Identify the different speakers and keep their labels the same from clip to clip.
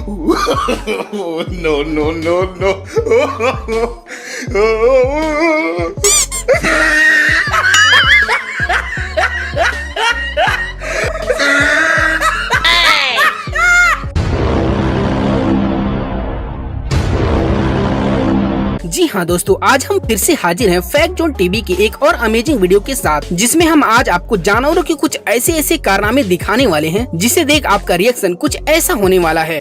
Speaker 1: No, no, no, no.
Speaker 2: जी हाँ दोस्तों, आज हम फिर से हाजिर हैं फैक्ट जोन टीवी की एक और अमेजिंग वीडियो के साथ, जिसमें हम आज आपको जानवरों के कुछ ऐसे कारनामे दिखाने वाले हैं जिसे देख आपका रिएक्शन कुछ ऐसा होने वाला है।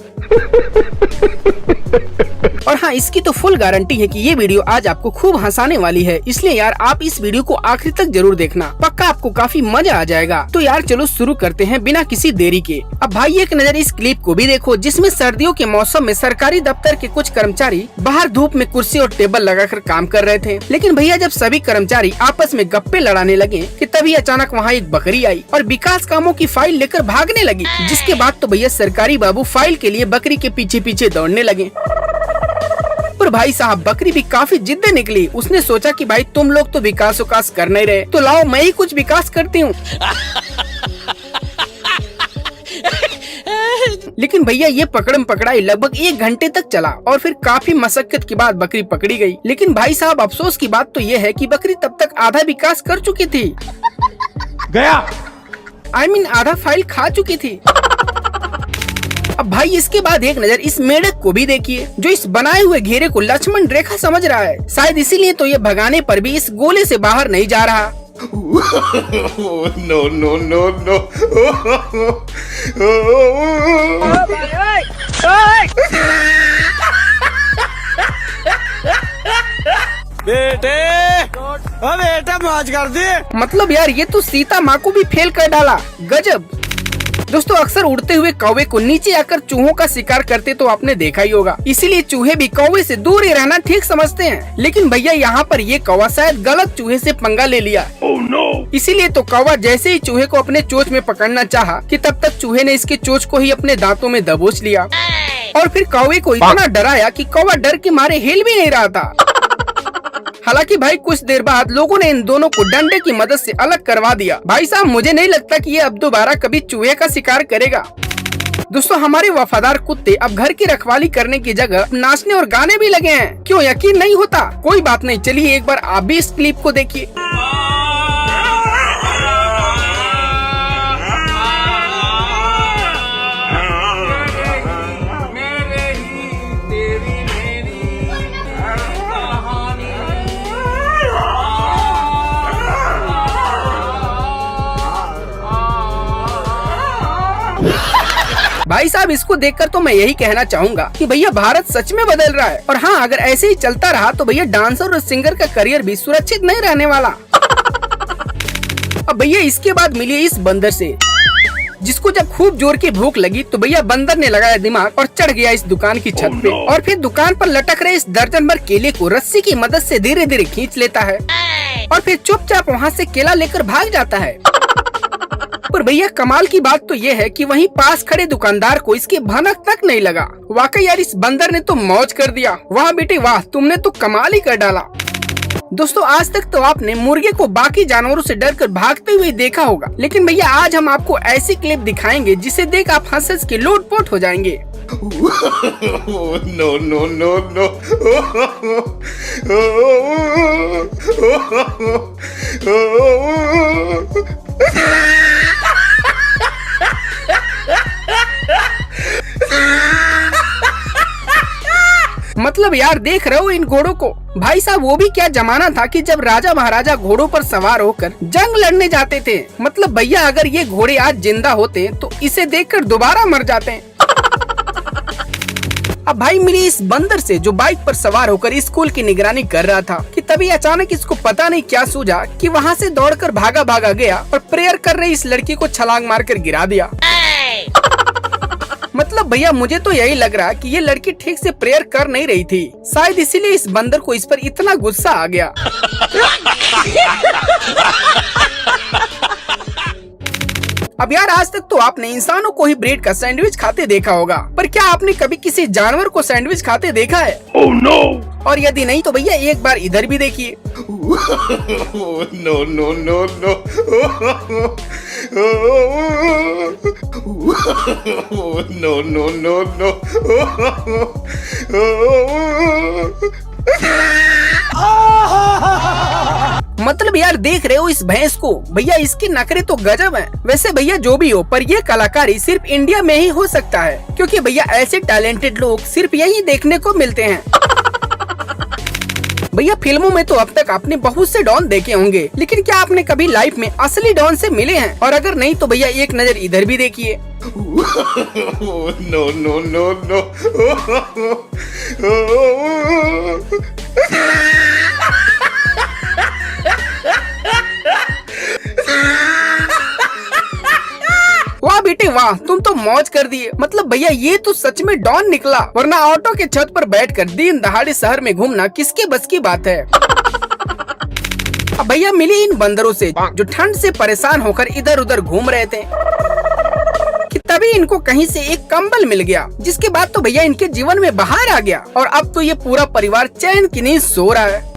Speaker 2: और हाँ, इसकी तो फुल गारंटी है कि ये वीडियो आज आपको खूब हंसाने वाली है, इसलिए यार आप इस वीडियो को आखिर तक जरूर देखना, पक्का आपको काफी मजा आ जाएगा। तो यार चलो शुरू करते हैं बिना किसी देरी के। अब भाई एक नजर इस क्लिप को भी देखो, जिसमें सर्दियों के मौसम में सरकारी दफ्तर के कुछ कर्मचारी बाहर धूप में कुर्सी और टेबल लगाकर काम कर रहे थे। लेकिन भैया जब सभी कर्मचारी आपस में गप्पे लड़ाने लगे कि तभी अचानक वहाँ एक बकरी आई और विकास कामों की फाइल लेकर भागने लगी, जिसके बाद तो भैया सरकारी बाबू फाइल के लिए बकरी के पीछे पीछे दौड़ने लगे। पर भाई साहब बकरी भी काफी जिद्दी निकली, उसने सोचा कि भाई तुम लोग तो विकास कर नहीं रहे, तो लाओ मैं ही कुछ विकास करती हूँ। लेकिन भैया ये पकड़म पकड़ाई लगभग 1 घंटे तक चला और फिर काफी मशक्कत के बाद बकरी पकड़ी गई। लेकिन भाई साहब अफसोस की बात तो ये है कि बकरी तब तक आधा विकास कर चुकी थी, आधा फाइल खा चुकी थी। अब भाई इसके बाद एक नजर इस मेढक को भी देखिए, जो इस बनाए हुए घेरे को लक्ष्मण रेखा समझ रहा है। शायद इसीलिए तो ये भगाने पर भी इस गोले से बाहर नहीं जा रहा।
Speaker 1: No, no, no, no.
Speaker 3: बेटे मौज कर दी।
Speaker 2: मतलब यार ये तो सीता माँ को भी फेल कर डाला, गजब। दोस्तों अक्सर उड़ते हुए कौवे को नीचे आकर चूहों का शिकार करते तो आपने देखा ही होगा, इसीलिए चूहे भी कौवे से दूर ही रहना ठीक समझते हैं। लेकिन भैया यहाँ पर ये कौवा शायद गलत चूहे से पंगा ले लिया। इसीलिए तो कौवा जैसे ही चूहे को अपने चोंच में पकड़ना चाहा कि तब तक चूहे ने इसके चोंच को ही अपने दांतों में दबोच लिया और फिर कौवे को इतना डराया कि कौवा डर के मारे हिल भी नहीं रहा था। हालांकि भाई कुछ देर बाद लोगों ने इन दोनों को डंडे की मदद से अलग करवा दिया। भाई साहब मुझे नहीं लगता कि ये अब दोबारा कभी चूहे का शिकार करेगा। दोस्तों हमारे वफादार कुत्ते अब घर की रखवाली करने की जगह नाचने और गाने भी लगे हैं। क्यों यकीन नहीं होता? कोई बात नहीं, चलिए एक बार आप भी इस क्लिप को देखिए। भाई साहब इसको देखकर तो मैं यही कहना चाहूंगा कि भैया भारत सच में बदल रहा है। और हाँ, अगर ऐसे ही चलता रहा तो भैया डांसर और सिंगर का करियर भी सुरक्षित नहीं रहने वाला। अब भैया इसके बाद मिलिए इस बंदर से, जिसको जब खूब जोर की भूख लगी तो भैया बंदर ने लगाया दिमाग और चढ़ गया इस दुकान की छत पे और फिर दुकान पर लटक रहे इस दर्जन भर केले को रस्सी की मदद से धीरे धीरे खींच लेता है और फिर चुपचाप वहाँ से केला लेकर भाग जाता है। पर भैया कमाल की बात तो ये है कि वहीं पास खड़े दुकानदार को इसकी भनक तक नहीं लगा। वाकई यार इस बंदर ने तो मौज कर दिया। वाह बेटे वाह, तुमने तो कमाल ही कर डाला। दोस्तों आज तक तो आपने मुर्गे को बाकी जानवरों से डरकर भागते हुए देखा होगा, लेकिन भैया आज हम आपको ऐसी क्लिप दिखाएंगे जिसे देख आप हंस के लोटपोट हो जाएंगे।
Speaker 1: No, no, no, no.
Speaker 2: मतलब यार देख रहे हो इन घोड़ों को? भाई साहब वो भी क्या जमाना था कि जब राजा महाराजा घोड़ों पर सवार होकर जंग लड़ने जाते थे। मतलब भैया अगर ये घोड़े आज जिंदा होते तो इसे देखकर दोबारा मर जाते। अब भाई मिली इस बंदर से जो बाइक पर सवार होकर स्कूल की निगरानी कर रहा था कि तभी अचानक इसको पता नहीं क्या सूझा कि वहाँ से दौड़कर भागा गया और प्रेयर कर रही इस लड़की को छलांग मारकर गिरा दिया। मतलब भैया मुझे तो यही लग रहा कि ये लड़की ठीक से प्रेयर कर नहीं रही थी, शायद इसीलिए इस बंदर को इस पर इतना गुस्सा आ गया। अब यार आज तक तो आपने इंसानों को ही ब्रेड का सैंडविच खाते देखा होगा, पर क्या आपने कभी किसी जानवर को सैंडविच खाते देखा है?
Speaker 1: Oh no!
Speaker 2: और यदि नहीं तो भैया एक बार इधर भी देखिए।
Speaker 1: No, no, no, no. No, no, no, no.
Speaker 2: मतलब यार देख रहे हो इस भैंस को, भैया इसके नखरे तो गजब हैं। वैसे भैया जो भी हो, पर ये कलाकारी सिर्फ इंडिया में ही हो सकता है, क्योंकि भैया ऐसे टैलेंटेड लोग सिर्फ यही देखने को मिलते हैं। भैया फिल्मों में तो अब तक आपने बहुत से डॉन देखे होंगे, लेकिन क्या आपने कभी लाइफ में असली डॉन से मिले हैं? और अगर नहीं तो भैया एक नजर इधर भी देखिए।
Speaker 1: No, no, no, no.
Speaker 2: वाह बेटे वाह, तुम तो मौज कर दिए। मतलब भैया ये तो सच में डॉन निकला, वरना ऑटो के छत पर बैठकर दिन दहाड़े शहर में घूमना किसके बस की बात है। अब भैया मिले इन बंदरों से जो ठंड से परेशान होकर इधर उधर घूम रहे थे, कि तभी इनको कहीं से एक कंबल मिल गया, जिसके बाद तो भैया इनके जीवन में बाहर आ गया और अब तो ये पूरा परिवार चैन की नींद सो रहा है।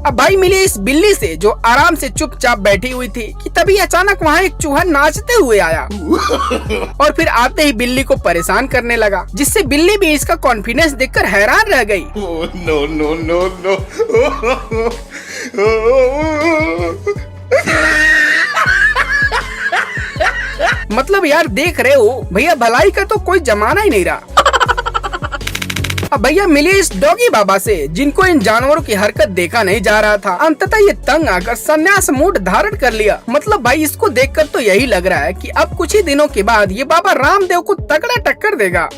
Speaker 2: अब भाई मिले इस बिल्ली से जो आराम से चुपचाप बैठी हुई थी, कि तभी अचानक वहाँ एक चूहा नाचते हुए आया और फिर आते ही बिल्ली को परेशान करने लगा, जिससे बिल्ली भी इसका कॉन्फिडेंस देखकर हैरान रह गई।
Speaker 1: No, no, no, no.
Speaker 2: मतलब यार देख रहे हो भैया भलाई का तो कोई जमाना ही नहीं रहा। अब भैया मिले इस डॉगी बाबा से, जिनको इन जानवरों की हरकत देखा नहीं जा रहा था। अंततः ये तंग आकर संन्यास मूड धारण कर लिया। मतलब भाई इसको देखकर तो यही लग रहा है कि अब कुछ ही दिनों के बाद ये बाबा रामदेव को तगड़ा टक्कर देगा।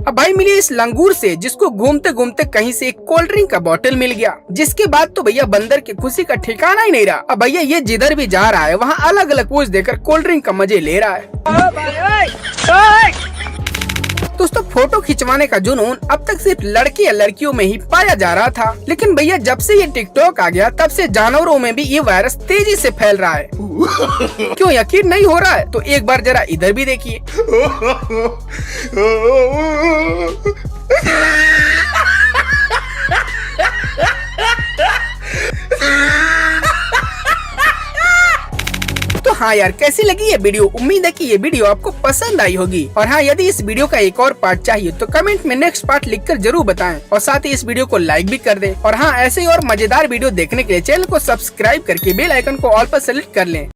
Speaker 2: अब भाई मिले इस लंगूर से, जिसको घूमते घूमते कहीं से एक कोल्ड ड्रिंक का बोतल मिल गया, जिसके बाद तो भैया बंदर की खुशी का ठिकाना ही नहीं रहा। अब भैया ये जिधर भी जा रहा है वहाँ अलग अलग पोज देकर कोल्ड ड्रिंक का मजे ले रहा है। दोस्तों फोटो खिंचवाने का जुनून अब तक सिर्फ लड़के या लड़कियों में ही पाया जा रहा था, लेकिन भैया जब से ये टिकटॉक आ गया तब से जानवरों में भी ये वायरस तेजी से फैल रहा है। क्यों यकीन नहीं हो रहा है? तो एक बार जरा इधर भी देखिए। तो हाँ यार कैसी लगी ये वीडियो? उम्मीद है कि ये वीडियो आपको पसंद आई होगी। और हाँ यदि इस वीडियो का एक और पार्ट चाहिए तो कमेंट में नेक्स्ट पार्ट लिखकर जरूर बताएं, और साथ ही इस वीडियो को लाइक भी कर दें। और हाँ ऐसे ही और मजेदार वीडियो देखने के लिए चैनल को सब्सक्राइब करके बेल आइकन को ऑल पर सेलेक्ट कर लें।